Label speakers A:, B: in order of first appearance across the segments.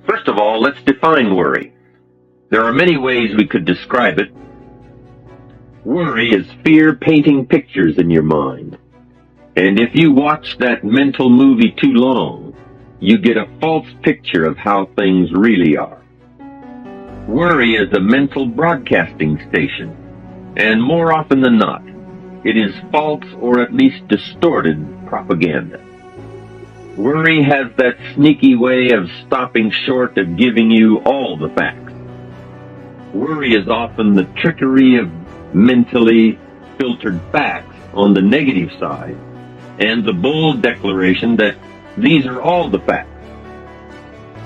A: First of all, let's define worry. There are many ways we could describe it. Worry is fear painting pictures in your mind. And if you watch that mental movie too long, you get a false picture of how things really are. Worry is a mental broadcasting station, and more often than not, it is false or at least distorted propaganda. Worry has that sneaky way of stopping short of giving you all the facts. Worry is often the trickery of mentally filtered facts on the negative side, and the bold declaration that these are all the facts.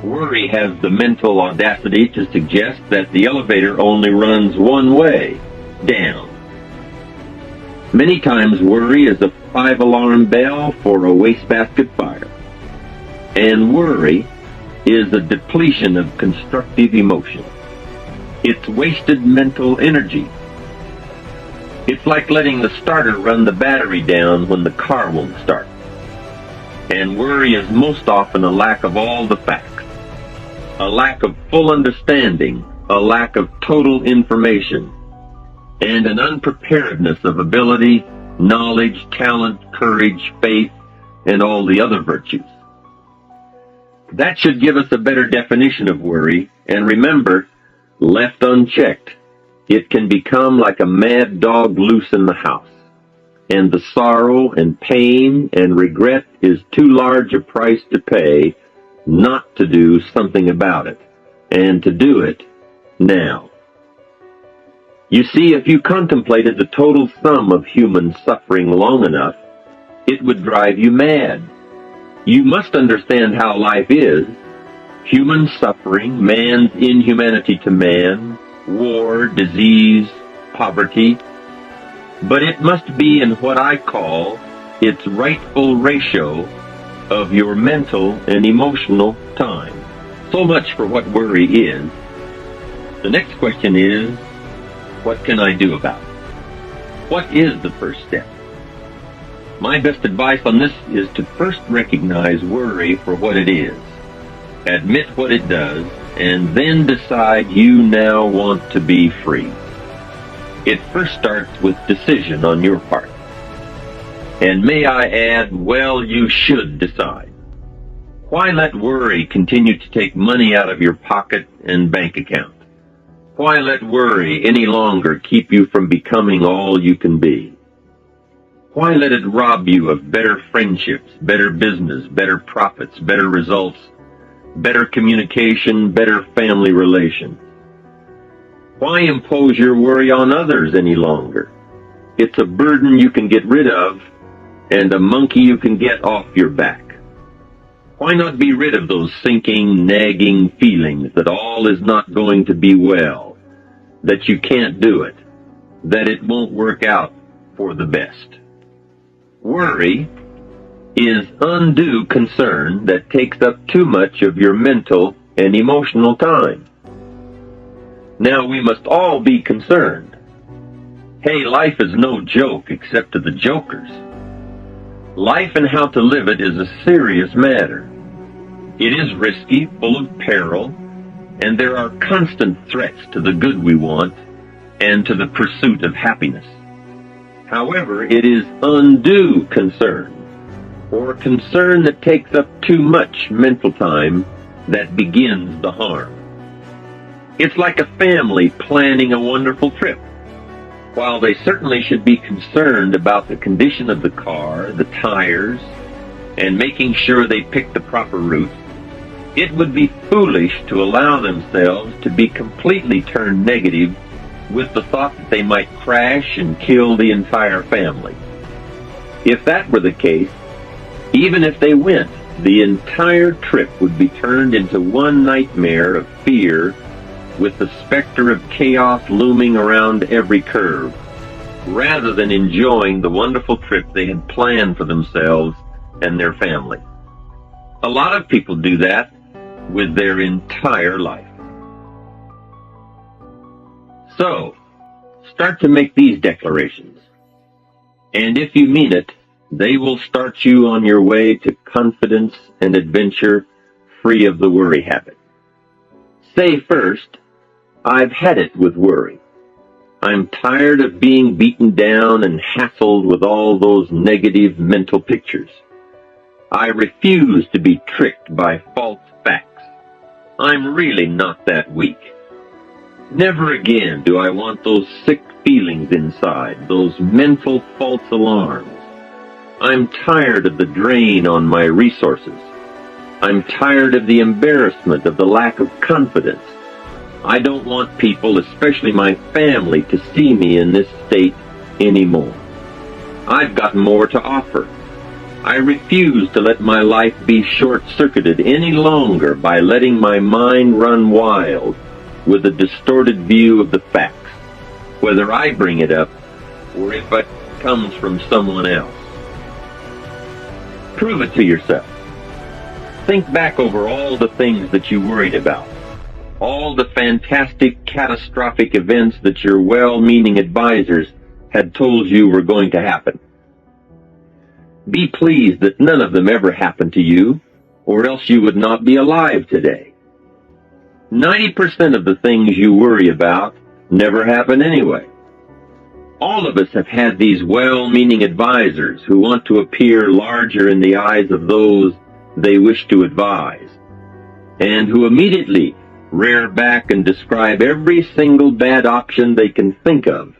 A: Worry has the mental audacity to suggest that the elevator only runs one way, down. Many times worry is a 5-alarm bell for a wastebasket fire. And worry is a depletion of constructive emotion. It's wasted mental energy. It's like letting the starter run the battery down when the car won't start. And worry is most often a lack of all the facts, a lack of full understanding, a lack of total information, and an unpreparedness of ability, knowledge, talent, courage, faith, and all the other virtues. That should give us a better definition of worry, and remember, left unchecked, it can become like a mad dog loose in the house, and the sorrow and pain and regret is too large a price to pay not to do something about it, and to do it now. You see, if you contemplated the total sum of human suffering long enough, it would drive you mad. You must understand how life is. Human suffering, man's inhumanity to man, war, disease, poverty. But it must be in what I call its rightful ratio of your mental and emotional time. So much for what worry is. The next question is, what can I do about it? What is the first step? My best advice on this is to first recognize worry for what it is, admit what it does, and then decide you now want to be free. It first starts with decision on your part. And may I add, well, you should decide. Why let worry continue to take money out of your pocket and bank account? Why let worry any longer keep you from becoming all you can be? Why let it rob you of better friendships, better business, better profits, better results, better communication, better family relations? Why impose your worry on others any longer? It's a burden you can get rid of and a monkey you can get off your back. Why not be rid of those sinking, nagging feelings that all is not going to be well, that you can't do it, that it won't work out for the best? Worry is undue concern that takes up too much of your mental and emotional time. Now, we must all be concerned. Hey, life is no joke except to the jokers. Life and how to live it is a serious matter. It is risky, full of peril, and there are constant threats to the good we want and to the pursuit of happiness. However, it is undue concern, or concern that takes up too much mental time, that begins the harm. It's like a family planning a wonderful trip. While they certainly should be concerned about the condition of the car, the tires, and making sure they pick the proper route, it would be foolish to allow themselves to be completely turned negative with the thought that they might crash and kill the entire family. If that were the case, even if they went, the entire trip would be turned into one nightmare of fear, with the specter of chaos looming around every curve, rather than enjoying the wonderful trip they had planned for themselves and their family. A lot of people do that with their entire life. So, start to make these declarations. And if you mean it, they will start you on your way to confidence and adventure, free of the worry habit. Say first, I've had it with worry. I'm tired of being beaten down and hassled with all those negative mental pictures. I refuse to be tricked by false facts. I'm really not that weak. Never again do I want those sick feelings inside, those mental false alarms. I'm tired of the drain on my resources. I'm tired of the embarrassment of the lack of confidence. I don't want people, especially my family, to see me in this state anymore. I've got more to offer. I refuse to let my life be short-circuited any longer by letting my mind run wild with a distorted view of the facts, whether I bring it up or if it comes from someone else. Prove it to yourself. Think back over all the things that you worried about, all the fantastic, catastrophic events that your well-meaning advisors had told you were going to happen. Be pleased that none of them ever happened to you, or else you would not be alive today. 90% of the things you worry about never happen anyway. All of us have had these well-meaning advisors who want to appear larger in the eyes of those they wish to advise, and who immediately rear back and describe every single bad option they can think of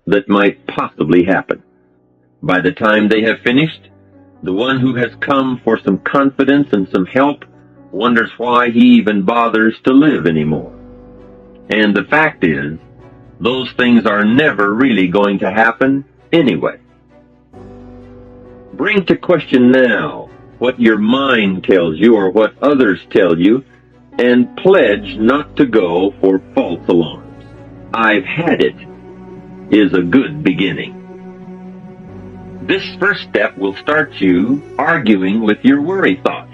A: that might possibly happen. By the time they have finished, the one who has come for some confidence and some help wonders why he even bothers to live anymore. And the fact is, those things are never really going to happen anyway. Bring to question now what your mind tells you or what others tell you, and pledge not to go for false alarms. I've had it is a good beginning. This first step will start you arguing with your worry thoughts.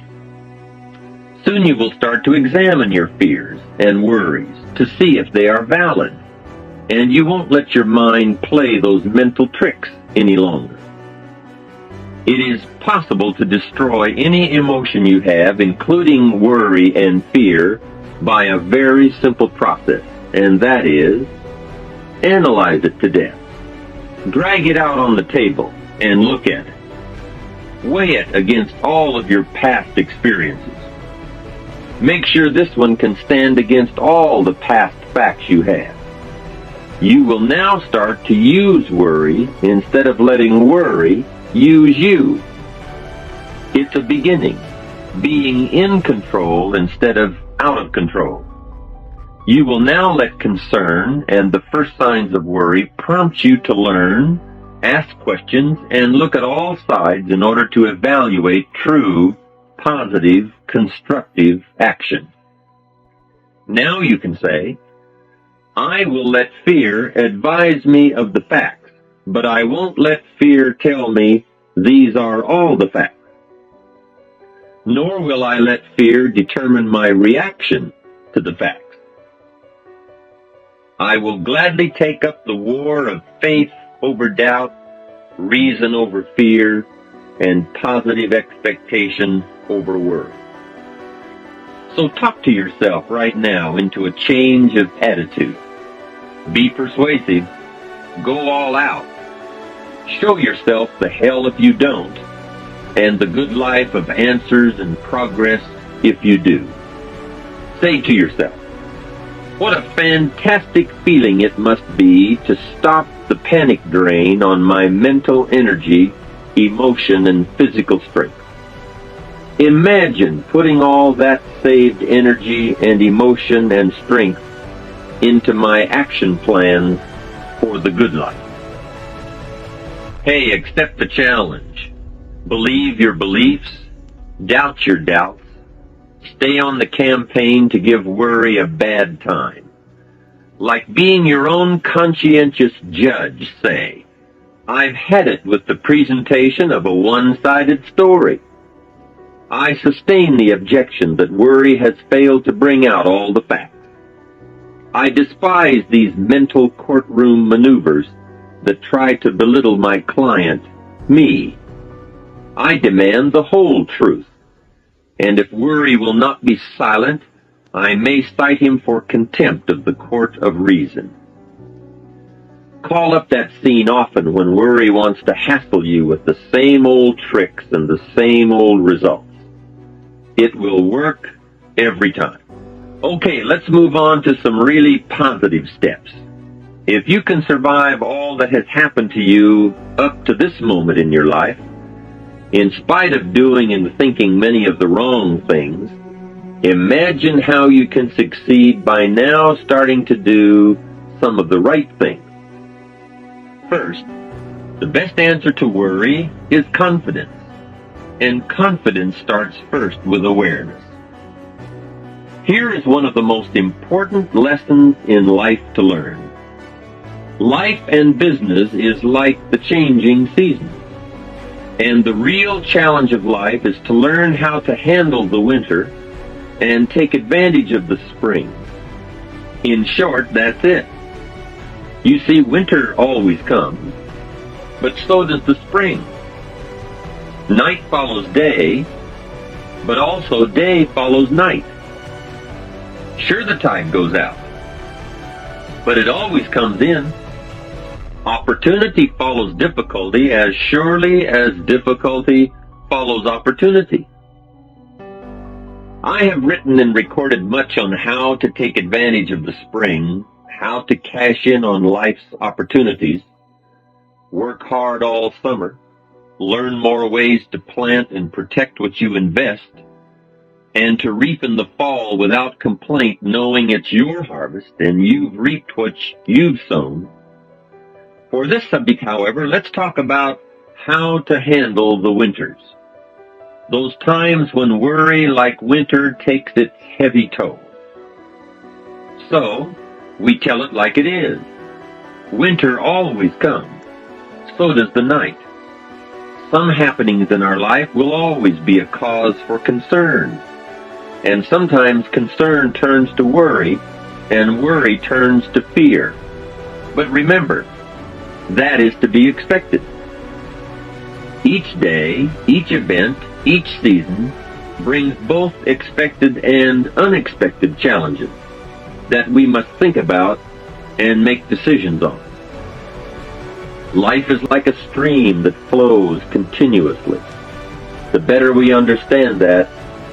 A: Soon you will start to examine your fears and worries to see if they are valid, and you won't let your mind play those mental tricks any longer. It is possible to destroy any emotion you have, including worry and fear, by a very simple process, and that is, analyze it to death. Drag it out on the table and look at it. Weigh it against all of your past experiences. Make sure this one can stand against all the past facts you have. You will now start to use worry instead of letting worry use you. It's a beginning, being in control instead of out of control. You will now let concern and the first signs of worry prompt you to learn, ask questions, and look at all sides in order to evaluate true, positive, constructive action. Now you can say, I will let fear advise me of the facts, but I won't let fear tell me these are all the facts. Nor will I let fear determine my reaction to the facts. I will gladly take up the war of faith over doubt, reason over fear, and positive expectation over worry. So talk to yourself right now into a change of attitude. Be persuasive. Go all out. Show yourself the hell if you don't, and the good life of answers and progress if you do. Say to yourself, what a fantastic feeling it must be to stop the panic drain on my mental energy, emotion, and physical strength. Imagine putting all that saved energy and emotion and strength into my action plans for the good life. Hey, accept the challenge. Believe your beliefs, doubt your doubts, stay on the campaign to give worry a bad time. Like being your own conscientious judge, say, I've had it with the presentation of a one-sided story. I sustain the objection that worry has failed to bring out all the facts. I despise these mental courtroom maneuvers that try to belittle my client, me. I demand the whole truth. And if worry will not be silent, I may cite him for contempt of the court of reason. Call up that scene often when worry wants to hassle you with the same old tricks and the same old results. It will work every time. Okay, let's move on to some really positive steps. If you can survive all that has happened to you up to this moment in your life, in spite of doing and thinking many of the wrong things, imagine how you can succeed by now starting to do some of the right things. First, the best answer to worry is confidence. And confidence starts first with awareness. Here is one of the most important lessons in life to learn. Life and business is like the changing seasons. And the real challenge of life is to learn how to handle the winter and take advantage of the spring. In short, that's it. You see, winter always comes, but so does the spring. Night follows day, but also day follows night. Sure, the tide goes out, but it always comes in. Opportunity follows difficulty as surely as difficulty follows opportunity. I have written and recorded much on how to take advantage of the spring, how to cash in on life's opportunities, work hard all summer, learn more ways to plant and protect what you invest, and to reap in the fall without complaint, knowing it's your harvest and you've reaped what you've sown. For this subject, however, let's talk about how to handle the winters. Those times when worry, like winter, takes its heavy toll. So, we tell it like it is. Winter always comes. So does the night. Some happenings in our life will always be a cause for concern. And sometimes concern turns to worry, and worry turns to fear. But remember, that is to be expected. Each day, each event, each season brings both expected and unexpected challenges that we must think about and make decisions on. Life is like a stream that flows continuously. The better we understand that,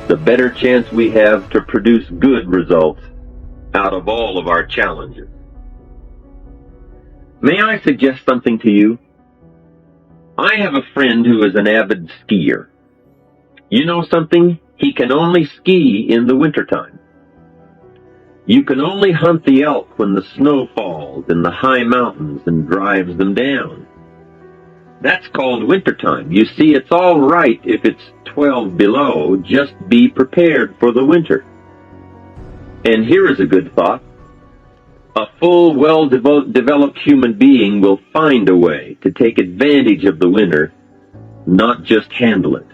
A: the better chance we have to produce good results out of all of our challenges. May I suggest something to you? I have a friend who is an avid skier. You know something? He can only ski in the wintertime. You can only hunt the elk when the snow falls in the high mountains and drives them down. That's called wintertime. You see, it's all right if it's 12 below. Just be prepared for the winter. And here is a good thought. A full, well-developed human being will find a way to take advantage of the winter, not just handle it.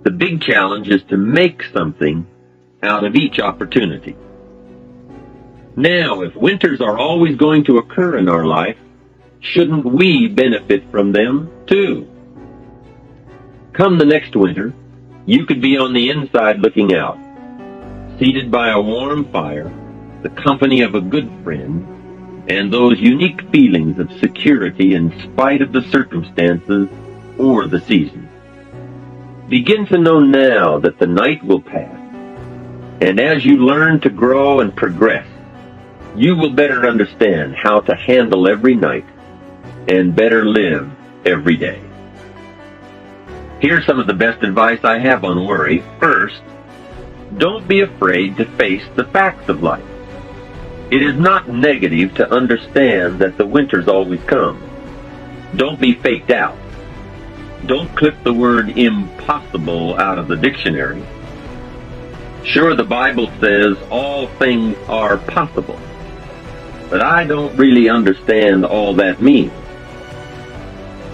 A: The big challenge is to make something out of each opportunity. Now, if winters are always going to occur in our life, shouldn't we benefit from them too? Come the next winter, you could be on the inside looking out, seated by a warm fire, the company of a good friend, and those unique feelings of security in spite of the circumstances or the season. Begin to know now that the night will pass, and as you learn to grow and progress, you will better understand how to handle every night and better live every day. Here's some of the best advice I have on worry. First, don't be afraid to face the facts of life. It is not negative to understand that the winters always come. Don't be faked out. Don't clip the word impossible out of the dictionary. Sure, the Bible says all things are possible, but I don't really understand all that means.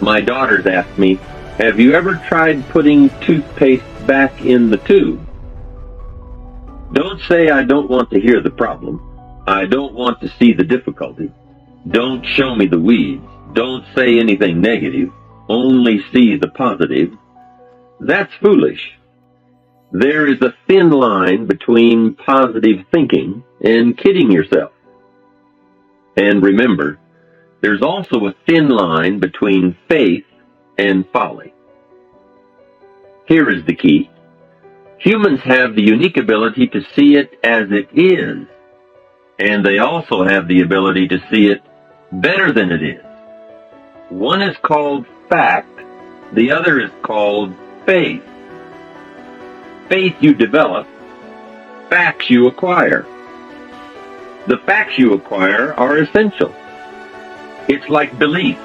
A: My daughters ask me, have you ever tried putting toothpaste back in the tube? Don't say I don't want to hear the problem. I don't want to see the difficulty. Don't show me the weeds. Don't say anything negative. Only see the positive. That's foolish. There is a thin line between positive thinking and kidding yourself. And remember, there's also a thin line between faith and folly. Here is the key. Humans have the unique ability to see it as it is, and they also have the ability to see it better than it is. One is called fact, the other is called faith. Faith you develop, facts you acquire. The facts you acquire are essential. It's like belief.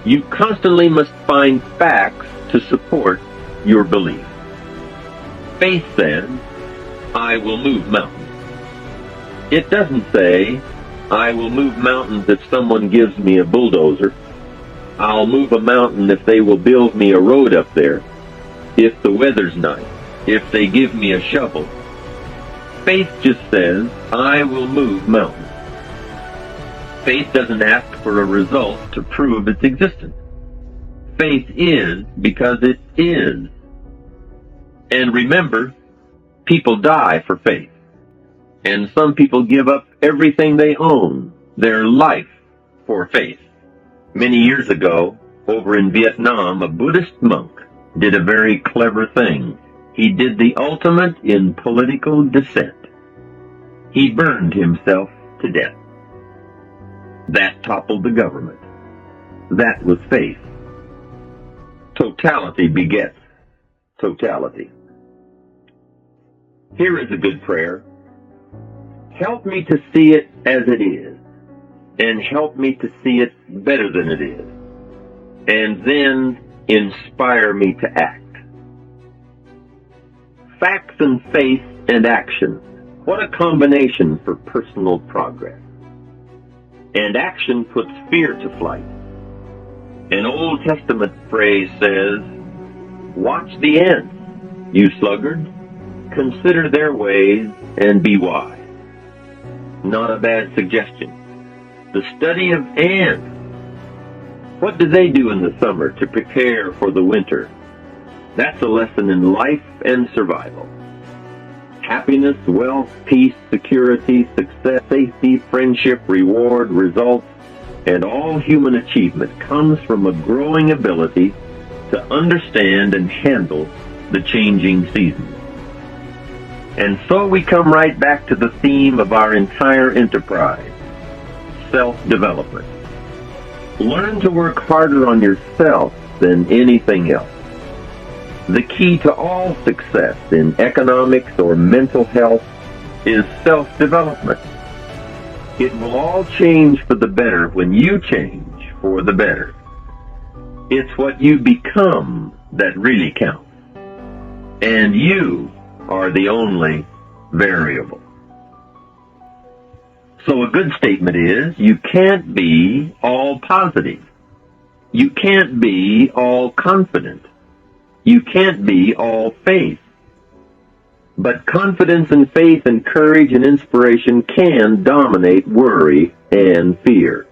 A: You constantly must find facts to support your belief. Faith says, I will move mountains. It doesn't say, I will move mountains if someone gives me a bulldozer. I'll move a mountain if they will build me a road up there, if the weather's nice, if they give me a shovel. Faith just says, I will move mountains. Faith doesn't ask for a result to prove its existence. Faith is because it is. And remember, people die for faith. And some people give up everything they own, their life, for faith. Many years ago, over in Vietnam, a Buddhist monk did a very clever thing. He did the ultimate in political dissent. He burned himself to death. That toppled the government. That was faith. Totality begets totality. Here is a good prayer. Help me to see it as it is, and help me to see it better than it is, and then inspire me to act. Facts and faith and action. What a combination for personal progress. And action puts fear to flight. An Old Testament phrase says, watch the ants, you sluggard. Consider their ways and be wise. Not a bad suggestion. The study of ants. What do they do in the summer to prepare for the winter? That's a lesson in life and survival. Happiness, wealth, peace, security, success, safety, friendship, reward, results, and all human achievement comes from a growing ability to understand and handle the changing seasons. And so we come right back to the theme of our entire enterprise, self-development. Learn to work harder on yourself than anything else. The key to all success in economics or mental health is self-development. It will all change for the better when you change for the better. It's what you become that really counts. And you are the only variable. So a good statement is, you can't be all positive. You can't be all confident. You can't be all faith. But confidence and faith and courage and inspiration can dominate worry and fear.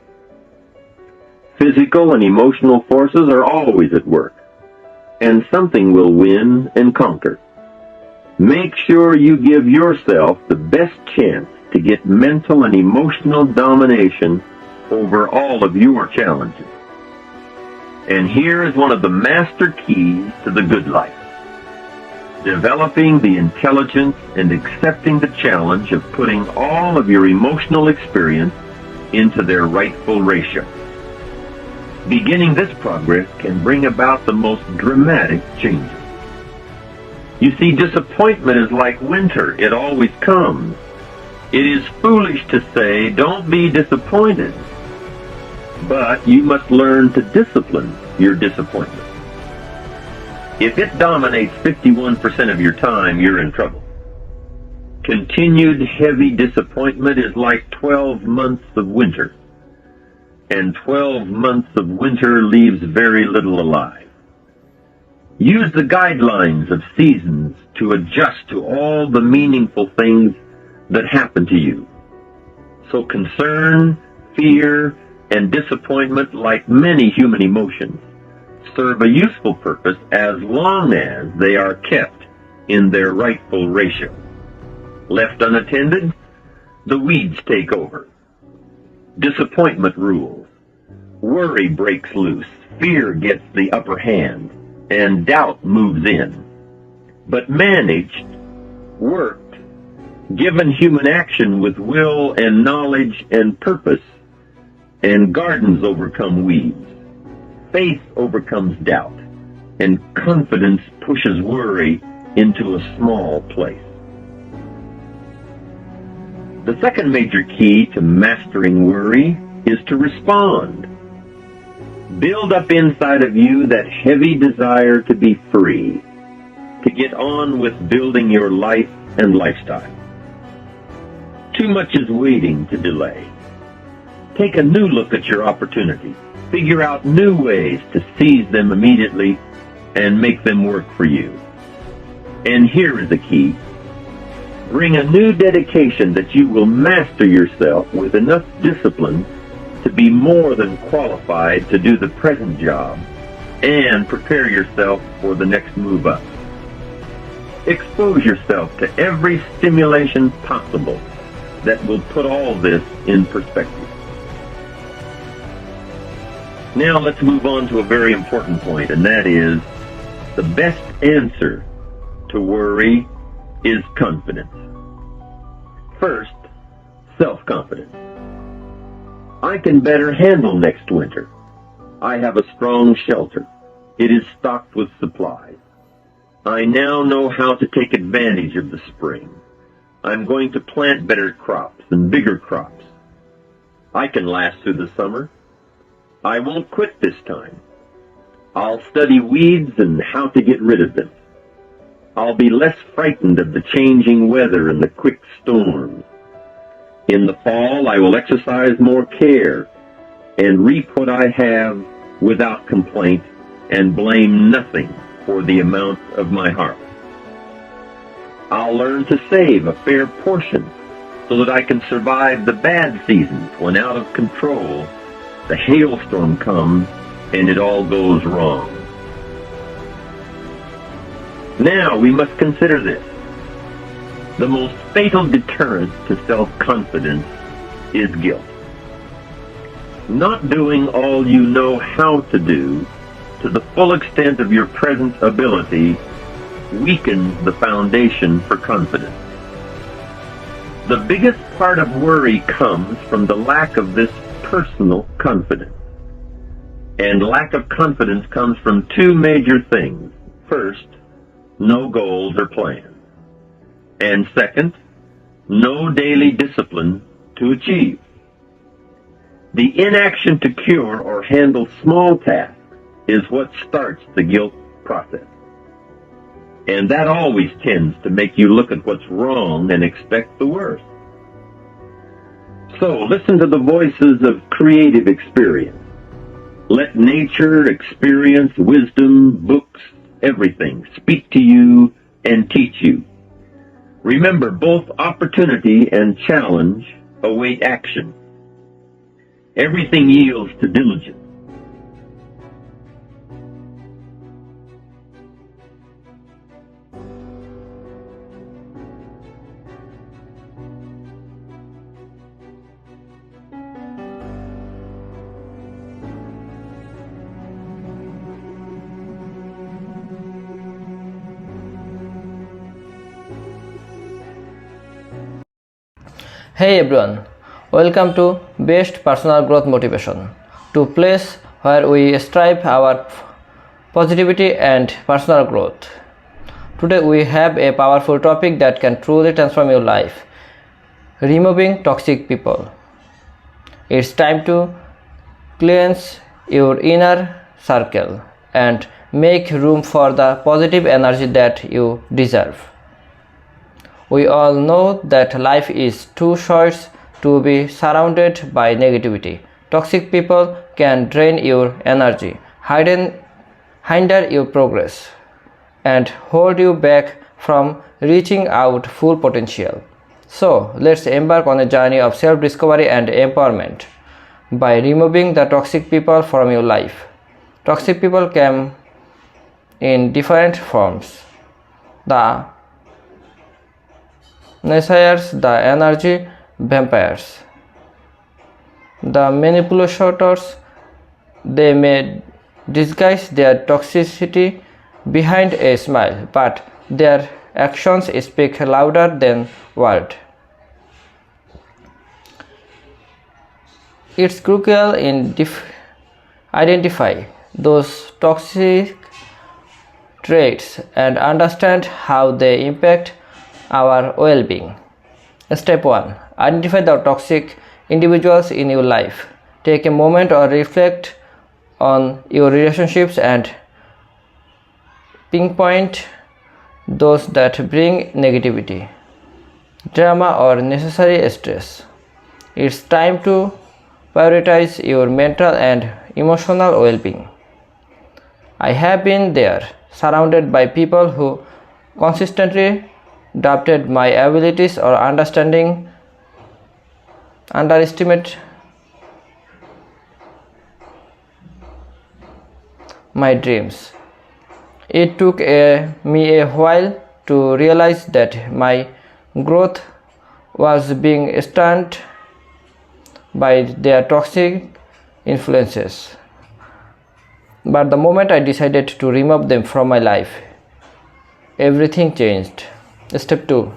A: Physical and emotional forces are always at work, and something will win and conquer. Make sure you give yourself the best chance to get mental and emotional domination over all of your challenges. And here is one of the master keys to the good life. Developing the intelligence and accepting the challenge of putting all of your emotional experience into their rightful ratio. Beginning this progress can bring about the most dramatic changes. You see, disappointment is like winter. It always comes. It is foolish to say, don't be disappointed. But you must learn to discipline your disappointment. If it dominates 51% of your time, you're in trouble. Continued heavy disappointment is like 12 months of winter. And 12 months of winter leaves very little alive. Use the guidelines of seasons to adjust to all the meaningful things that happen to you. So concern, fear, and disappointment, like many human emotions, serve a useful purpose as long as they are kept in their rightful ratio. Left unattended, the weeds take over. Disappointment rules. Worry breaks loose. Fear gets the upper hand, and doubt moves in. But managed, worked, given human action with will and knowledge and purpose, and gardens overcome weeds. Faith overcomes doubt, and confidence pushes worry into a small place. The second major key to mastering worry is to respond. Build up inside of you that heavy desire to be free, to get on with building your life and lifestyle. Too much is waiting to delay. Take a new look at your opportunities. Figure out new ways to seize them immediately and make them work for you. And here is the key. Bring a new dedication that you will master yourself with enough discipline to be more than qualified to do the present job and prepare yourself for the next move up. Expose yourself to every stimulation possible that will put all this in perspective. Now let's move on to a very important point, and that is the best answer to worry is confidence. First, self-confidence. I can better handle next winter. I have a strong shelter. It is stocked with supplies. I now know how to take advantage of the spring. I'm going to plant better crops and bigger crops. I can last through the summer. I won't quit this time. I'll study weeds and how to get rid of them. I'll be less frightened of the changing weather and the quick storms. In the fall, I will exercise more care and reap what I have without complaint and blame nothing for the amount of my harvest. I'll learn to save a fair portion so that I can survive the bad seasons when out of control the hailstorm comes and it all goes wrong. Now we must consider this. The most fatal deterrent to self-confidence is guilt. Not doing all you know how to do to the full extent of your present ability weakens the foundation for confidence. The biggest part of worry comes from the lack of this personal confidence. And lack of confidence comes from two major things. First, no goals or plans. And second, no daily discipline to achieve. The inaction to cure or handle small tasks is what starts the guilt process. And that always tends to make you look at what's wrong and expect the worst. So listen to the voices of creative experience. Let nature, experience, wisdom, books, everything speak to you and teach you. Remember, both opportunity and challenge await action. Everything yields to diligence.
B: Hey everyone, welcome to Best Personal Growth Motivation, to place where we strive our positivity and personal growth. Today we have a powerful topic that can truly transform your life: removing toxic people. It's time to cleanse your inner circle and make room for the positive energy that you deserve. We all know that life is too short to be surrounded by negativity. Toxic people can drain your energy, hinder your progress, and hold you back from reaching out full potential. So, let's embark on a journey of self-discovery and empowerment by removing the toxic people from your life. Toxic people come in different forms. The naysayers, the energy vampires, the manipulators. They may disguise their toxicity behind a smile, but their actions speak louder than words. It's crucial in identify those toxic traits and understand how they impact our well-being. Step 1. Identify the toxic individuals in your life. Take a moment or reflect on your relationships and pinpoint those that bring negativity, drama, or necessary stress. It's time to prioritize your mental and emotional well-being. I have been there, surrounded by people who consistently doubted my abilities or underestimate my dreams. It took me a while to realize that my growth was being stunted by their toxic influences. But the moment I decided to remove them from my life, everything changed. Step 2.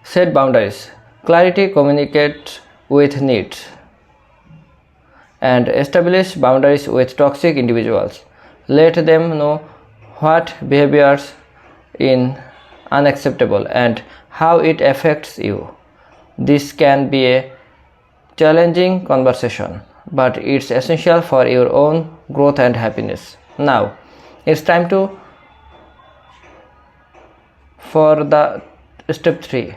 B: Set boundaries. Clarity communicates with needs and establish boundaries with toxic individuals. Let them know what behaviors is unacceptable and how it affects you. This can be a challenging conversation, but it's essential for your own growth and happiness. Now, it's time for the step 3.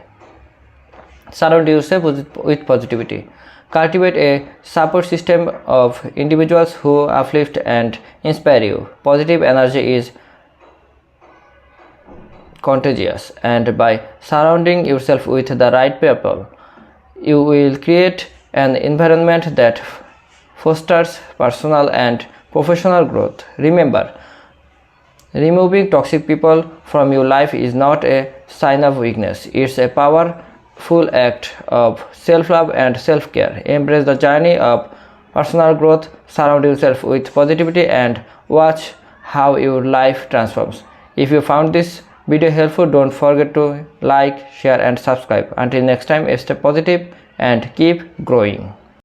B: Surround yourself with positivity. Cultivate a support system of individuals who uplift and inspire you. Positive energy is contagious, and by surrounding yourself with the right people, you will create an environment that fosters personal and professional growth. Remember, removing toxic people from your life is not a sign of weakness. It's a powerful act of self-love and self-care. Embrace the journey of personal growth, surround yourself with positivity, and watch how your life transforms. If you found this video helpful, don't forget to like, share, and subscribe. Until next time, stay positive and keep growing.